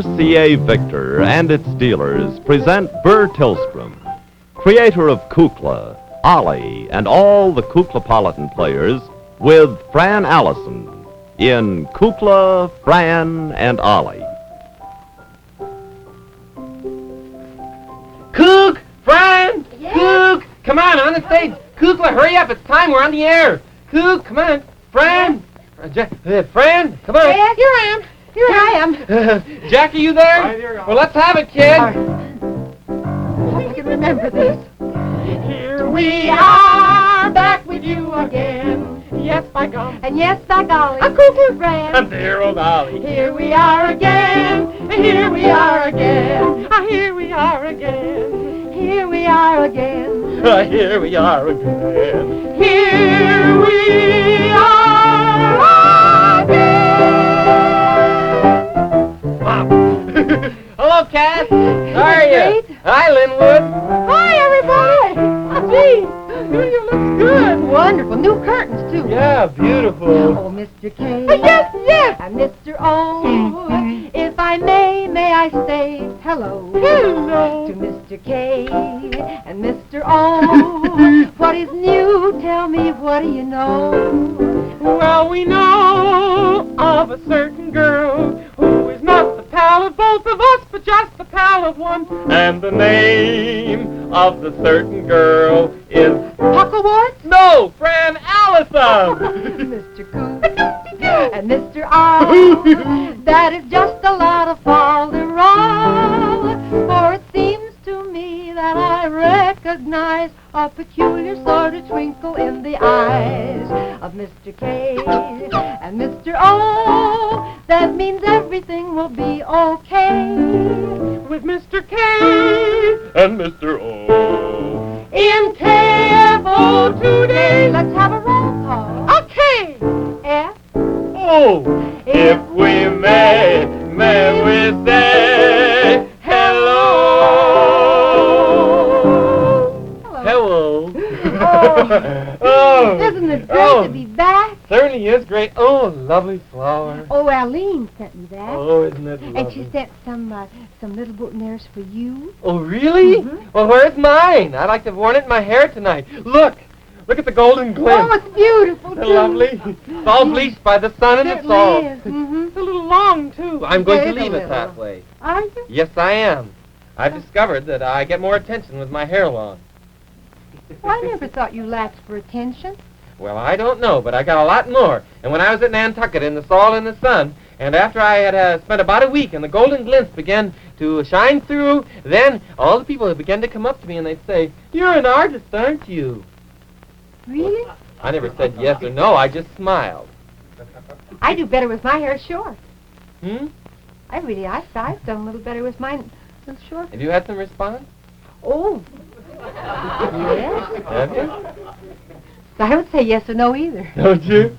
RCA Victor and its dealers present Burr Tillstrom, creator of Kukla, Ollie, and all the Kuklapolitan players, with Fran Allison in Kukla, Fran and Ollie. Kook! Fran! Yes? Kook! Come on the stage! Kukla, hurry up! It's time, we're on the air! Kook, come on! Fran! Fran, come on! Yes, here I am! Here I am! Jack, are you there? Right here, well, let's have it, kid! I hope I can remember this. Here we are, back with you again. Yes, by gum. And yes, by golly. A Kukla Fran. and dear old Ollie. Here we are again. Here we are again. Here we are again. Here we are again. Here we are again. Here we are again. Wow. Hello, Cass. How are you? Great. Hi, Linwood. Hi, everybody. Gee, Sylvia looks good. Wonderful. New curtains, too. Yeah, beautiful. Oh, Mr. K. Yes, yes. And Mr. O. If I may I say hello. Hello. To Mr. K and Mr. O. What is new? Tell me, what do you know? Well, we know of a certain girl who is not the pal of both of us, but just the pal of one. And the name of the certain girl is... Huckleworth? No, Fran Allison! Mr. Coon and Mr. R. That is just a lot of folderol. For it seems to me that I recognize a peculiar sort of twinkle in the eyes of Mr. K and Mr. O. That means everything will be okay With Mr. K And Mr. O. in KFO today. Let's have a roll call. Okay. F. Oh, if we may we say hello. Hello. Hello. Oh, isn't it great to be back? Certainly is great. Oh, lovely flower. Oh, Aline sent me that. Oh, isn't it lovely? And she sent some little boutonnieres for you. Oh, really? Mhm. Well, where's mine? I'd like to have worn it in my hair tonight. Look at the golden glint. Oh, it's beautiful, Isn't it too. lovely? It's all bleached by the sun and it's Certainly all... is. Mm-hmm. It's a little long, too. I'm going to It is a leave it little. that way. Are you? Yes, I am. I've discovered that I get more attention with my hair long. Well, I never thought you lacked for attention. Well, I don't know, but I got a lot more. And when I was at Nantucket in the fall in the sun, and after I had spent about a week and the golden glints began to shine through, then all the people began to come up to me and they'd say, "You're an artist, aren't you?" Really? I never said yes or no, I just smiled. I do better with my hair short. Hmm? I've done a little better with mine a little short. Have you had some response? Oh. Yes. Have you? I don't say yes or no either. Don't you?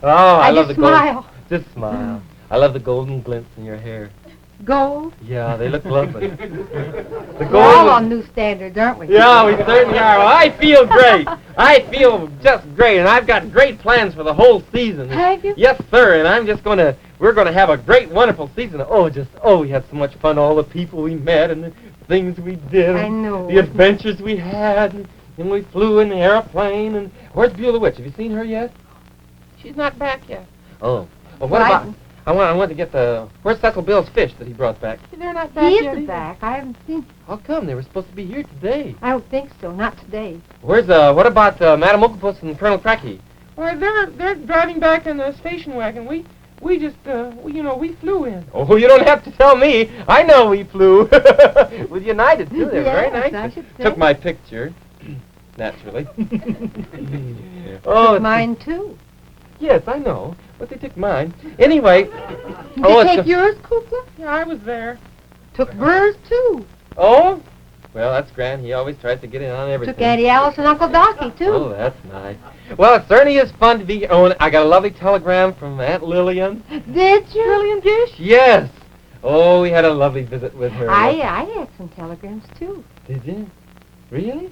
Oh, I love just the golden... smile. Just smile. I love the golden glints in your hair. Gold. Yeah, they look lovely. The We're all gold... on new standards, aren't we? Yeah, we certainly are. Well, I feel great. I feel just great, and I've got great plans for the whole season. Have you? Yes, sir, and we're going to have a great, wonderful season. We had so much fun, all the people we met and the things we did. I know. The adventures we had, and we flew in the airplane, and where's Beulah Witch? Have you seen her yet? She's not back yet. Oh. Well, what about... I want to get the... Where's Cecil Bill's fish that he brought back? They're not back He yet. isn't either. back. I haven't seen. How come? They were supposed to be here today. I don't think so. Not today. Where's, what about Madame Octopus and Colonel Cracky? Well, they're driving back in the station wagon. We just, we flew in. Oh, you don't have to tell me. I know we flew. With United, too. They're very Yes, nice. I should say. Took my picture, naturally. Took mine too. Yes, I know. But they took mine. Anyway. Did Oh, they it's take yours, Kukla? Yeah, I was there. Took Burr's too. Oh? Well, that's grand. He always tries to get in on everything. Took Auntie Alice and Uncle Docky too. Oh, that's nice. Well, it certainly is fun to be here. Oh, and I got a lovely telegram from Aunt Lillian. Did you? Lillian Gish? Yes. Oh, we had a lovely visit with her. I had some telegrams too. Did you? Really?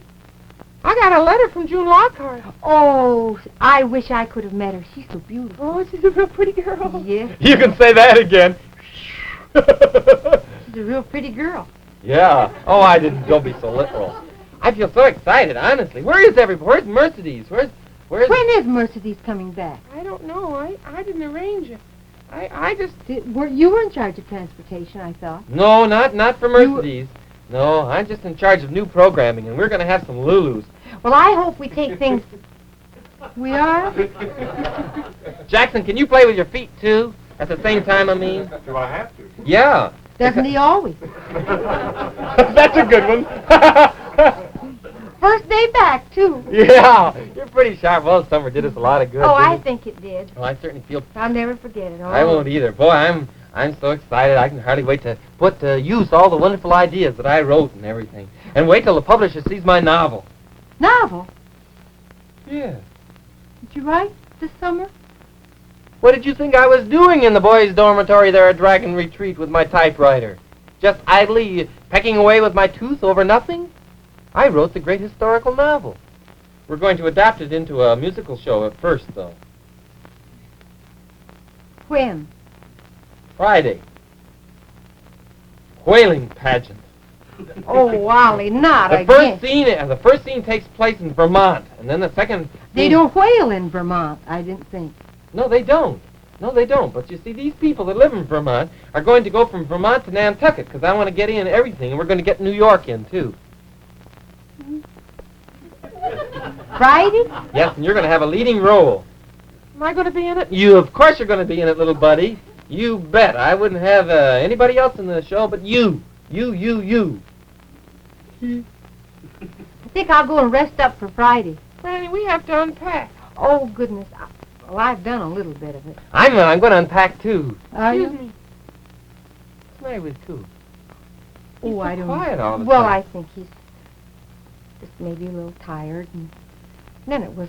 I got a letter from June Lockhart. Oh, I wish I could have met her. She's so beautiful. Oh, she's a real pretty girl. Yes. You can say that again. She's a real pretty girl. Yeah. Oh, don't be so literal. I feel so excited, honestly. Where is everybody? Where's Mercedes? Where's... When is Mercedes coming back? I don't know. I didn't arrange it. I just... You were in charge of transportation, I thought. No, not for Mercedes. No, I'm just in charge of new programming, and we're going to have some Lulus. Well, I hope we take things... We are? Jackson, can you play with your feet, too? At the same time, I mean? Do I have to? Yeah. Doesn't he always? That's a good one. First day back, too. Yeah, you're pretty sharp. Well, summer did us a lot of good. Oh, I didn't it? think it did. Oh, I certainly feel... I'll never forget it. Oh. I won't either. Boy, I'm so excited. I can hardly wait to put to use all the wonderful ideas that I wrote and everything. And wait till the publisher sees my novel. Novel? Yeah. Did you write this summer? What did you think I was doing in the boys' dormitory there at Dragon Retreat with my typewriter? Just idly pecking away with my tooth over nothing? I wrote the great historical novel. We're going to adapt it into a musical show at first, though. When? Friday. Whaling pageant. Oh, Ollie, not The again. first scene takes place in Vermont, and then the second... They don't whale in Vermont, I didn't think. No, they don't. No, they don't. But you see, these people that live in Vermont are going to go from Vermont to Nantucket, because I want to get in everything, and we're going to get New York in, too. Friday? Yes, and you're going to have a leading role. Am I going to be in it? You, of course you're going to be in it, little buddy. You bet. I wouldn't have anybody else in the show but you. You. I think I'll go and rest up for Friday. Franny, we have to unpack. Oh, goodness. Well, I've done a little bit of it. I'm going to unpack, too. Are you? Excuse me. What's the matter with Coop? Oh, He's so I don't quiet all the Well, time. I think he's just maybe a little tired. And then it was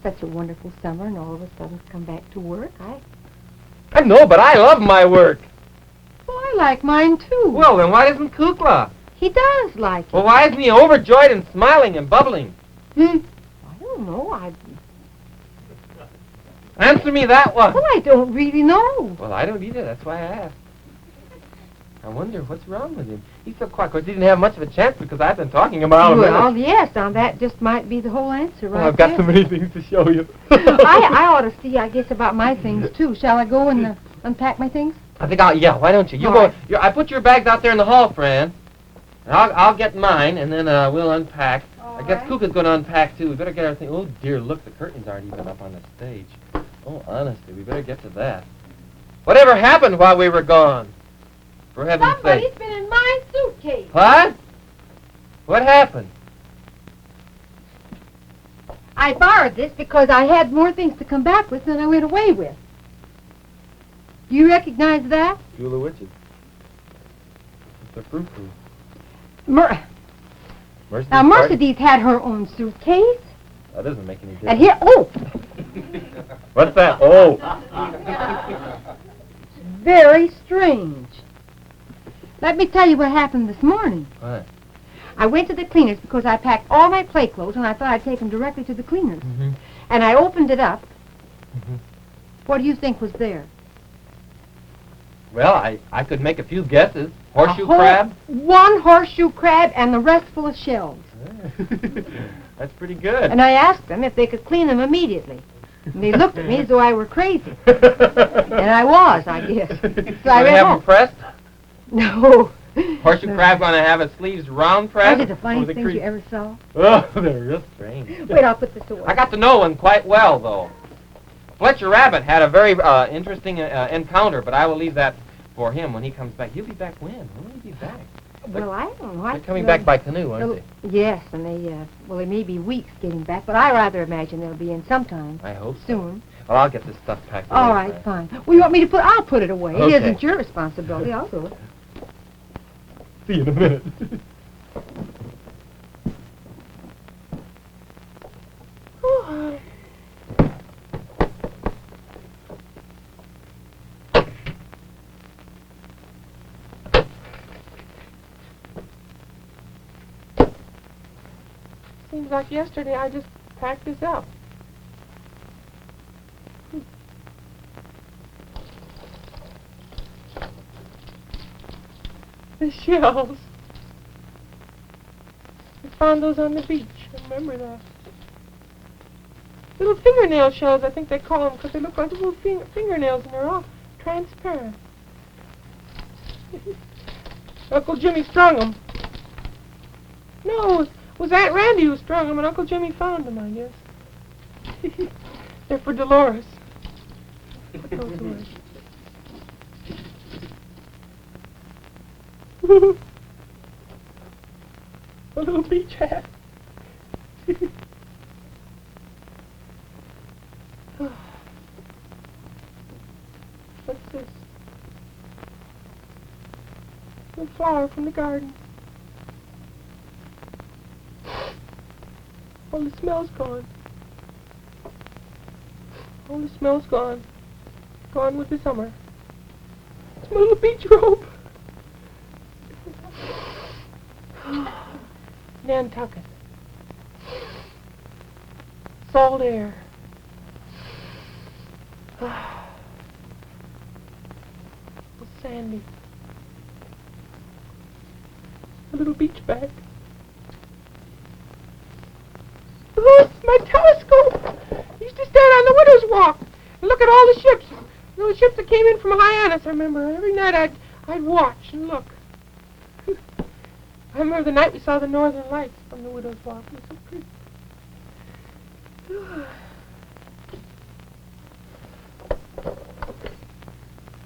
such a wonderful summer, and all of a sudden come back to work. I know, but I love my work. Well, I like mine, too. Well, then why doesn't Kukla? He does like it. Well, why isn't he overjoyed and smiling and bubbling? I don't know. Answer me that one. Well, I don't really know. Well, I don't either. That's why I asked. I wonder what's wrong with him. He's so quiet. Of course, he didn't have much of a chance because I've been talking about him. Well, yes, now that just might be the whole answer, right? I've got there. so many things to show you. I ought to see, I guess, about my things, too. Shall I go and unpack my things? I think yeah, why don't you? You All go. right. I put your bags out there in the hall, Fran. And I'll get mine, and then we'll unpack. I guess right. Kuka's going to unpack, too. We better get everything. Oh, dear, look, the curtains aren't even up on the stage. Oh, honestly, we better get to that. Whatever happened while we were gone? For heaven's Somebody's sake. been in my suitcase. What? What happened? I borrowed this because I had more things to come back with than I went away with. Do you recognize that? Jula Witches. It's a frou-frou. Mercedes Now, party. Mercedes had her own suitcase. That doesn't make any difference. And here, What's that? Oh. very strange. Let me tell you what happened this morning. What? I went to the cleaners because I packed all my play clothes and I thought I'd take them directly to the cleaners. Mm-hmm. And I opened it up. Mm-hmm. What do you think was there? Well, I could make a few guesses. Horseshoe A whole- crab? One horseshoe crab and the rest full of shells. That's pretty good. And I asked them if they could clean them immediately. And they looked at me as though I were crazy. And I was, I guess. So I Gonna went have home. them pressed? No. Horseshoe crab gonna have its sleeves round pressed? Those are the funniest Or the things you crease? ever saw. Oh, they're real strange. Wait, I'll put this away. I got to know one quite well, though. Fletcher Rabbit had a very interesting encounter, but I will leave that for him when he comes back. He'll be back when? When will he be back? Well, I don't know. They're coming back by canoe, aren't they? Yes, and they may be weeks getting back, but I rather imagine they'll be in sometime I hope so. soon. Well, I'll get this stuff packed away. All right, fine. Well, you want me to I'll put it away. Okay. It isn't your responsibility. I'll do it. See you in a minute. Seems like yesterday I just packed this up. The shells. We found those on the beach. I remember that. Little fingernail shells, I think they call them, because they look like little fingernails, and they're all transparent. Uncle Jimmy strung them. No, it was Aunt Randy who strung them, and Uncle Jimmy found them, I guess. They're for Dolores. Put those away. A little beach hat. What's this? A flower from the garden. All the smell's gone. All the smell's gone. Gone with the summer. It's my little beach robe. Nantucket. Salt air. Sandy. A little beach bag. Look, my telescope! I used to stand on the widow's walk and look at all the ships. The ships that came in from Hyannis, I remember. Every night I'd watch and look. I remember the night we saw the northern lights from the widow's walk. It was so pretty.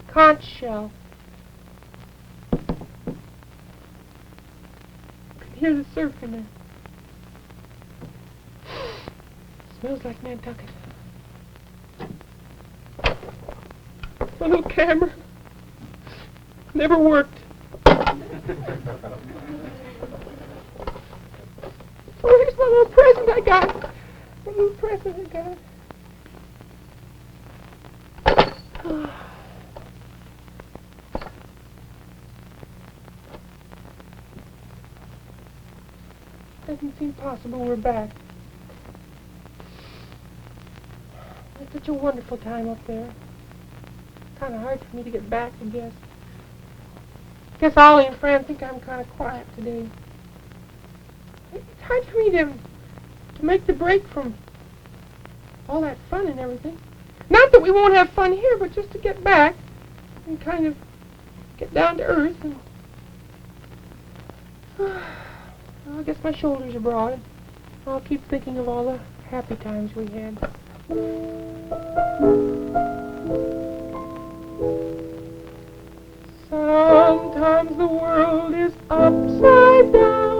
Conch shell. You can hear the surf in there. Smells like Nantucket. A little camera. Never worked. Oh, here's my little present I got. My little present I got. Doesn't seem possible we're back. It's such a wonderful time up there. It's kind of hard for me to get back, I guess. Guess Ollie and Fran think I'm kind of quiet today. It's hard for me to make the break from all that fun and everything. Not that we won't have fun here, but just to get back and kind of get down to earth. And well, I guess my shoulders are broad. I'll keep thinking of all the happy times we had. Sometimes the world is upside down.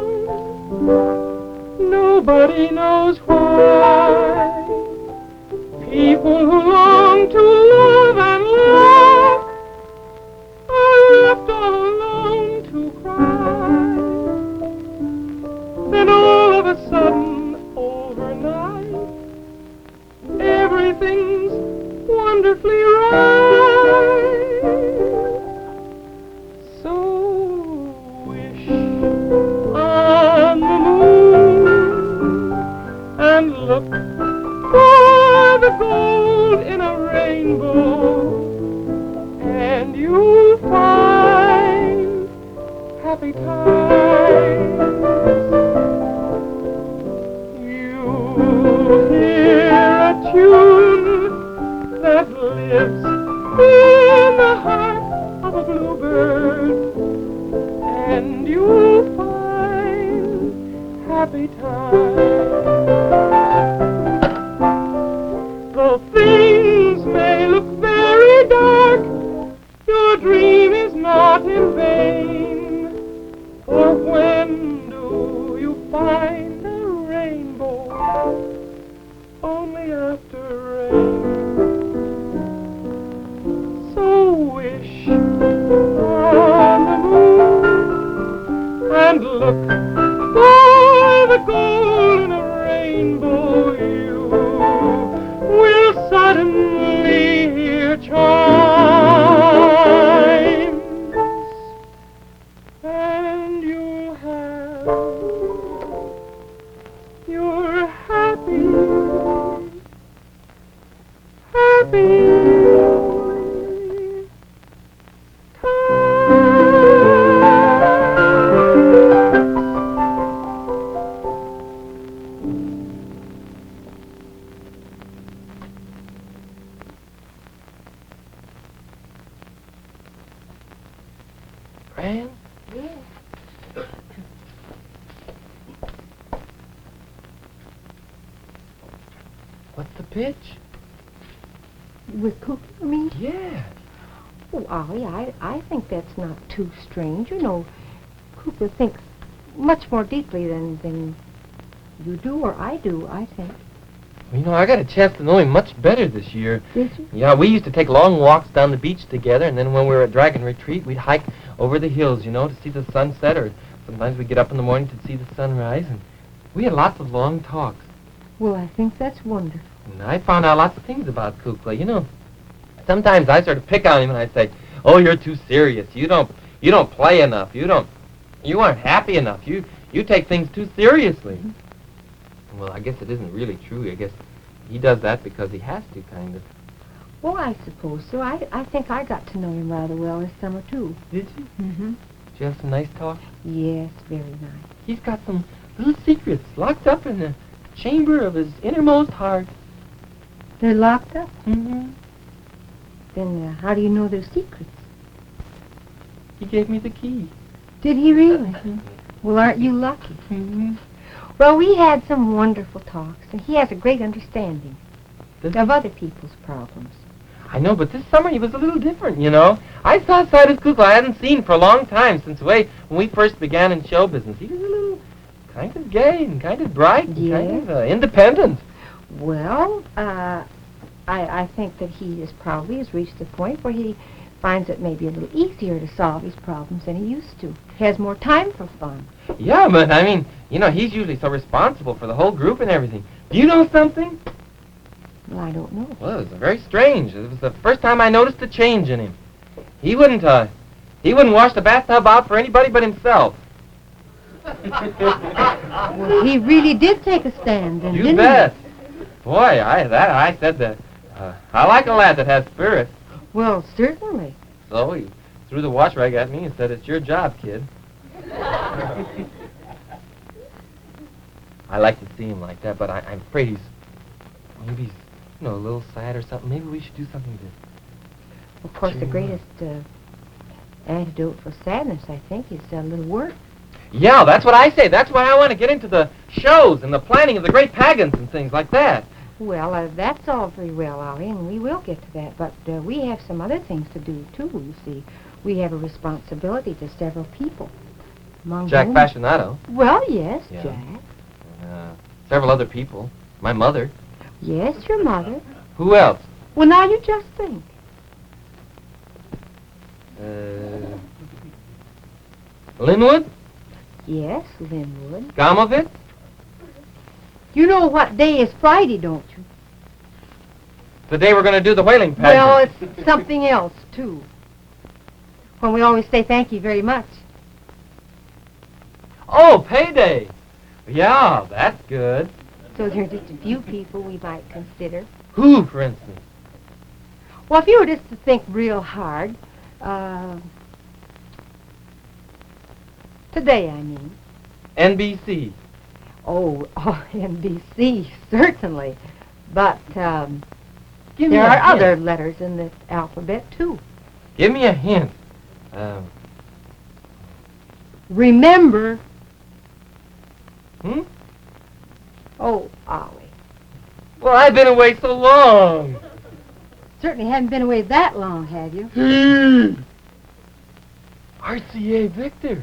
Nobody knows why. People who long to love and laugh are left all alone to cry. Then all of a sudden, overnight, everything's wonderfully right. So wish on the moon and look for the gold in a rainbow, and you'll find happy times. You'll hear a tune that lives in the heart of a bluebird, and you'll find happy times. Though things may look very dark, your dream is not in vain. For when do you find a rainbow? Only after rain. So wish on the moon and look for the gold in a rainbow. You will suddenly hear chimes, and you'll have your happy time. What's the pitch? With Kukla, I mean? Yeah. Oh, Ollie, I think that's not too strange. You know, Kukla thinks much more deeply than you do or I do, I think. Well, you know, I got a chance to know him much better this year. Did you? Yeah, we used to take long walks down the beach together, and then when we were at Dragon Retreat, we'd hike over the hills, you know, to see the sunset, or sometimes we'd get up in the morning to see the sunrise, and we had lots of long talks. Well, I think that's wonderful. And I found out lots of things about Kukla. You know, sometimes I sort of pick on him and I say, "Oh, you're too serious. You don't play enough. You aren't happy enough. You take things too seriously." Mm-hmm. Well, I guess it isn't really true. I guess he does that because he has to, kind of. Well, I suppose so. I think I got to know him rather well this summer, too. Did you? Mm-hmm. Did you have some nice talk? Yes, very nice. He's got some little secrets locked up in the chamber of his innermost heart. They're locked up? Mm-hmm. Then how do you know they're secrets? He gave me the key. Did he really? Well, aren't you lucky? Mm-hmm. Well, we had some wonderful talks, and he has a great understanding of other people's problems. I know, but this summer he was a little different, you know. I saw a side of Kukla I hadn't seen for a long time, since when we first began in show business. He was a little kind of gay and kind of bright and kind of independent. Well, I think that he has reached the point where he finds it maybe a little easier to solve his problems than he used to. He has more time for fun. Yeah, but I mean, you know, he's usually so responsible for the whole group and everything. Do you know something? Well, I don't know. Well, it was very strange. It was the first time I noticed a change in him. He wouldn't wash the bathtub out for anybody but himself. Well, he really did take a stand, then, You didn't bet. Boy, I said that. I like a lad that has spirit. he? Well, certainly. So he threw the wash rag at me and said, "It's your job, kid." I like to see him like that, but I'm afraid maybe he's, a little sad or something. Maybe we should do something to... Of course, the greatest antidote for sadness, I think, is a little work. Yeah, that's what I say. That's why I want to get into the shows and the planning of the great pageants and things like that. Well, that's all very well, Ollie, and we will get to that. But we have some other things to do, too, you see. We have a responsibility to several people. Among Jack whom... Fascinato. Well, yes, Yeah. Jack. Several other people. My mother. Yes, your mother. Who else? Well, now you just think. Linwood? Yes, Linwood. Gamovitz? You know what day is Friday, don't you? The day we're going to do the whaling pageant. Well, it's something else, too. When we always say thank you very much. Oh, payday. Yeah, that's good. So there are just a few people we might consider. Who, for instance? Well, if you were just to think real hard, today, I mean. NBC. Oh, NBC, certainly. But Give me there a are hint. other letters in the alphabet, too. Give me a hint. Remember. Hmm? Oh, Ollie. Well, I've been away so long. Certainly haven't been away that long, have you? RCA Victor.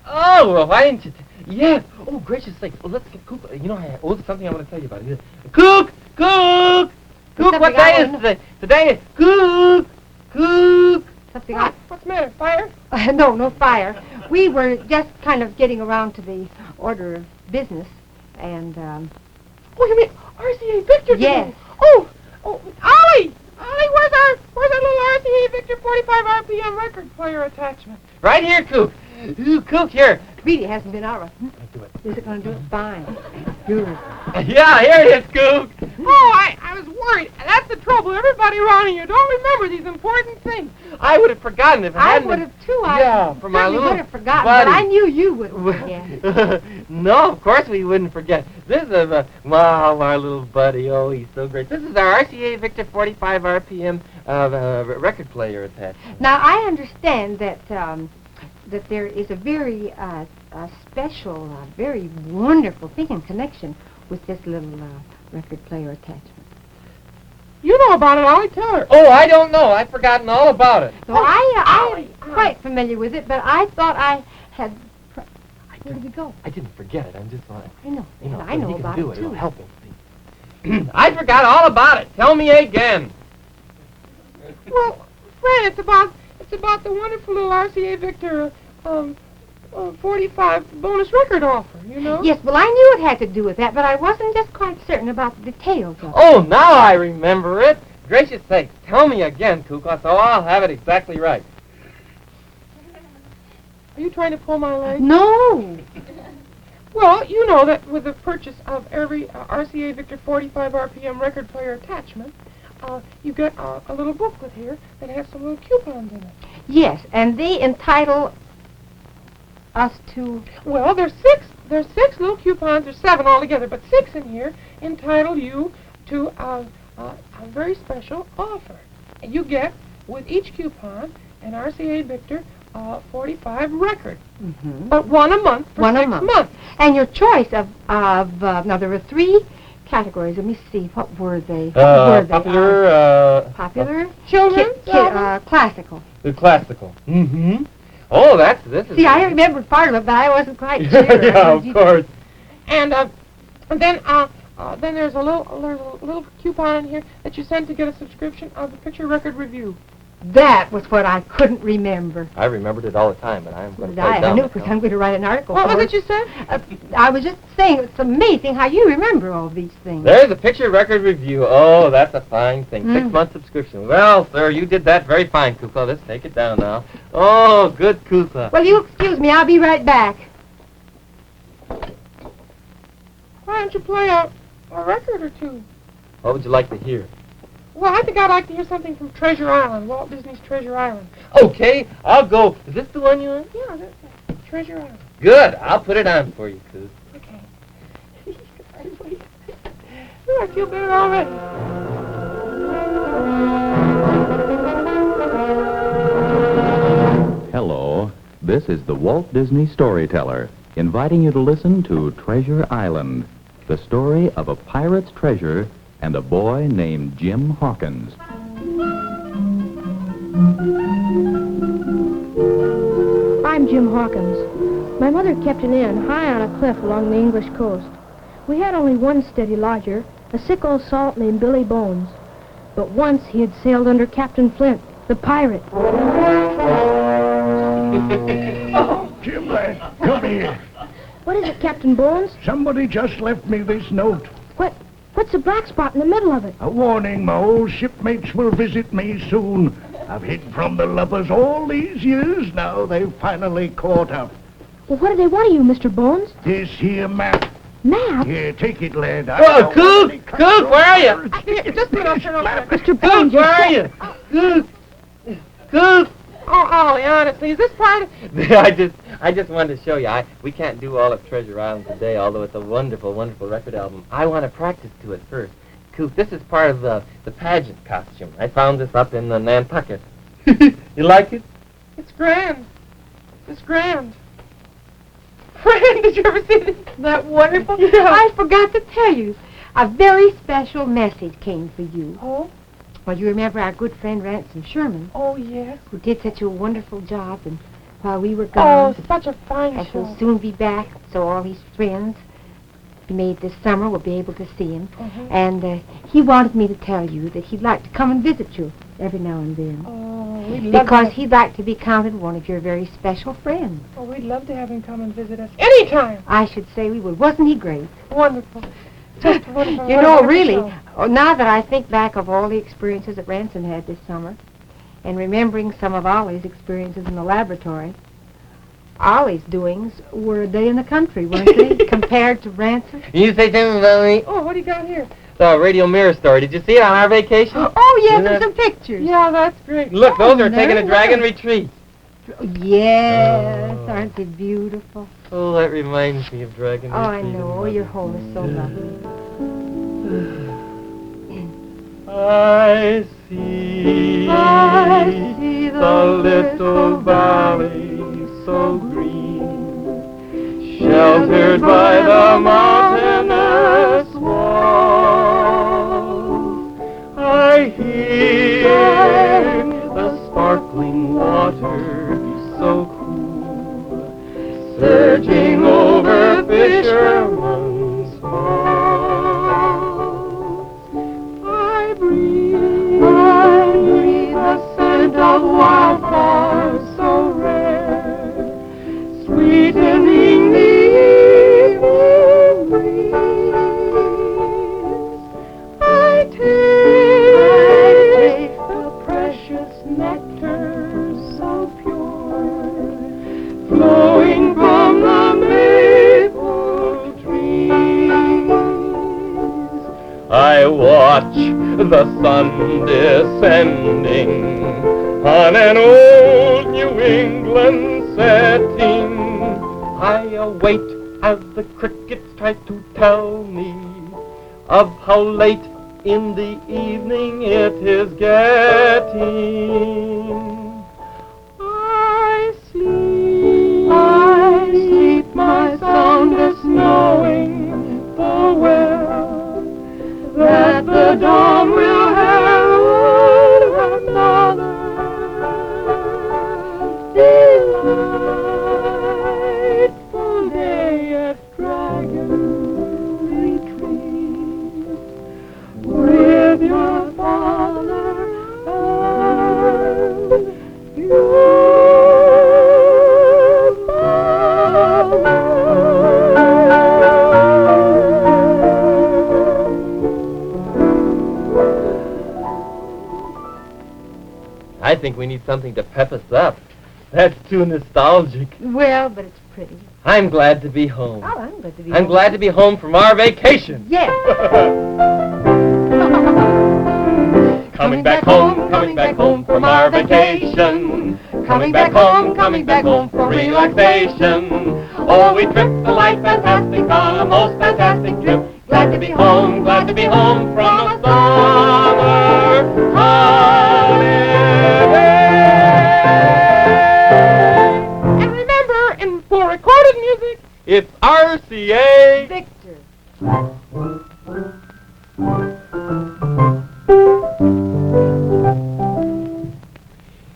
Oh, well, why didn't you... Yes. Oh, gracious sake. Well, let's get Kukla. You know, something I want to tell you about. Cook! What day is today? Today is Cook! Something What's the matter? Fire? No fire. We were just kind of getting around to the order of business, and, Oh, you mean RCA Victor? Yes. Oh, Ollie, where's our little RCA Victor 45 RPM record player attachment? Right here, Cook. Ooh, Cook, here. really hasn't been out right. Do it. Is it going to do it? Fine. Do it. Yeah, here it is, Cook. Oh, I was worried. That's the trouble. Everybody around here don't remember these important things. I would have forgotten if it I hadn't would been- have, too. Yeah, I for my certainly little would have forgotten, buddy. but I knew you wouldn't forget. No, of course we wouldn't forget. This is our little buddy. Oh, he's so great. This is our RCA Victor 45 RPM record player attached. Now, I understand that that there is a very special, very wonderful thing in connection with this little record player attachment. You know about it, Ollie. Tell her. Oh, I don't know. I've forgotten all about it. So I'm quite familiar with it, but I thought I had... Where did we go? I didn't forget it. I'm just like... I know. You know, I know he can about do it, it. It'll too. help him. I forgot all about it. Tell me again. Well, Fran, it's about the wonderful little RCA Victor 45 bonus record offer, you know? Yes, well, I knew it had to do with that, but I wasn't just quite certain about the details of it. Oh, now I remember it. Gracious sakes, tell me again, Kukla, so I'll have it exactly right. Are you trying to pull my leg? No. Well, you know that with the purchase of every RCA Victor 45 RPM record player attachment, you get a little booklet here that has some little coupons in it. Yes, and they entitle us to... Well, there's six little coupons. There's 7 altogether, but 6 in here entitle you to a very special offer. And you get, with each coupon, an RCA Victor 45 record. Mm-hmm. But one a month for 6 months. And your choice of now there were 3 categories. Let me see, what were they? Popular, Children's, classical. The classical. Mm-hmm. Oh, this is... See, I remembered part of it, but I wasn't quite sure. Yeah, of course. And then there's a little coupon in here that you send to get a subscription of the Picture Record Review. That was what I couldn't remember. I remembered it all the time, but I'm going to I knew because I'm going to write an article What for was it. it you said? I was just saying, it's amazing how you remember all these things. There's a Picture Record Review. Oh, that's a fine thing. 6-month subscription. Well, sir, you did that very fine, Kukla. Let's take it down now. Oh, good Kukla. Well, you excuse me. I'll be right back. Why don't you play a record or two? What would you like to hear? Well, I think I'd like to hear something from Treasure Island, Walt Disney's Treasure Island. Okay, I'll go. Is this the one you want? Yeah, that's it. Treasure Island. Good. I'll put it on for you, Kuk. Okay. Oh, I feel better already. Hello, this is the Walt Disney Storyteller, inviting you to listen to Treasure Island, the story of a pirate's treasure and a boy named Jim Hawkins. I'm Jim Hawkins. My mother kept an inn high on a cliff along the English coast. We had only one steady lodger, a sick old salt named Billy Bones. But once he had sailed under Captain Flint, the pirate. Oh, Jim, lad, come here. What is it, Captain Bones? Somebody just left me this note. What's the black spot in the middle of it? A warning, my old shipmates will visit me soon. I've hid from the lovers all these years. Now they've finally caught up. Well, what do they want of you, Mr. Bones? This here map. Map? Here, take it, lad. Oh, Kuk! Kuk, where are you? Just a minute, I'll turn over. Mr. Bones, Kuk, where are you? Kuk! Kuk! Oh, Ollie, honestly, is this part of... I just wanted to show you. We can't do all of Treasure Island today, although it's a wonderful, wonderful record album. I want to practice to it first. Coop, this is part of the pageant costume. I found this up in Nantucket. You like it? It's grand. It's grand. Fran, did you ever see this? That wonderful? Yeah. I forgot to tell you. A very special message came for you. Oh? Well, you remember our good friend Ransom Sherman, Oh, yes. who did such a wonderful job, and while we were Oh, gone, such a fine and show. he'll soon be back, so all his friends he made this summer will be able to see him. Mhm. And he wanted me to tell you that he'd like to come and visit you every now and then. Oh, we'd love Because to he'd like to be counted one of your very special friends. Oh, we'd love to have him come and visit us anytime. I should say we would. Wasn't he great? Wonderful. Just wonderful. You What a know, wonderful really, show. now that I think back of all the experiences that Ransom had this summer, and remembering some of Ollie's experiences in the laboratory, Ollie's doings were a day in the country, weren't they, compared to Ransom? You say something about me? Oh, what do you got here? The Radio Mirror story. Did you see it on our vacation? Oh, yes, Isn't and that- some pictures. Yeah, that's great. Look, those are taking a very dragon nice. retreat. Yes, Oh. aren't they beautiful? Oh, that reminds me of dragon Oh, I retreat. know, your home is so lovely. I see, I see the little valley so green, sheltered by the mountainous wall. I watch the sun descending on an old New England setting. I await as the crickets try to tell me of how late in the evening it is getting. I sleep my soundest, knowing full well that the dawn will herald another delightful day at Dragon Retreat with your father and your I think we need something to pep us up. That's too nostalgic. Well, but it's pretty. I'm glad to be home. Oh, I'm glad to be I'm home. glad to be home from our vacation. Yes. Coming back home from our vacation. Coming back home for relaxation. Oh, we tripped the light fantastic on a most fantastic trip. Glad to be home from a summer holiday. And remember, for recorded music, it's RCA Victor.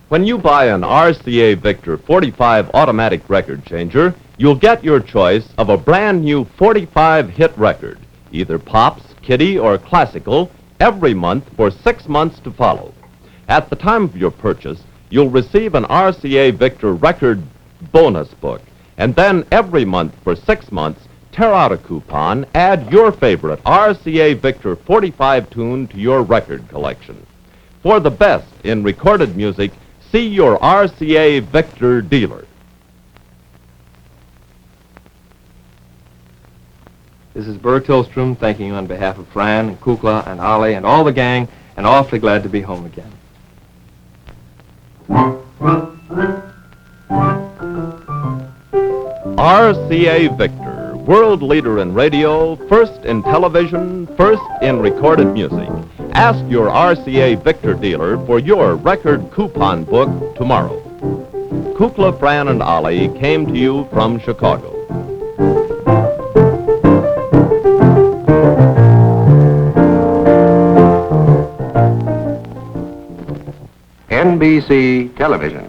When you buy an RCA Victor 45 automatic record changer, you'll get your choice of a brand new 45 hit record, either pops, kiddie, or classical, every month for 6 months to follow. At the time of your purchase, you'll receive an RCA Victor record bonus book, and then every month for 6 months, tear out a coupon, add your favorite RCA Victor 45 tune to your record collection. For the best in recorded music, see your RCA Victor dealer. This is Burr Tillstrom thanking you on behalf of Fran and Kukla and Ollie and all the gang, and awfully glad to be home again. RCA Victor, world leader in radio, first in television, first in recorded music. Ask your RCA Victor dealer for your record coupon book tomorrow. Kukla, Fran and Ollie came to you from Chicago. NBC Television.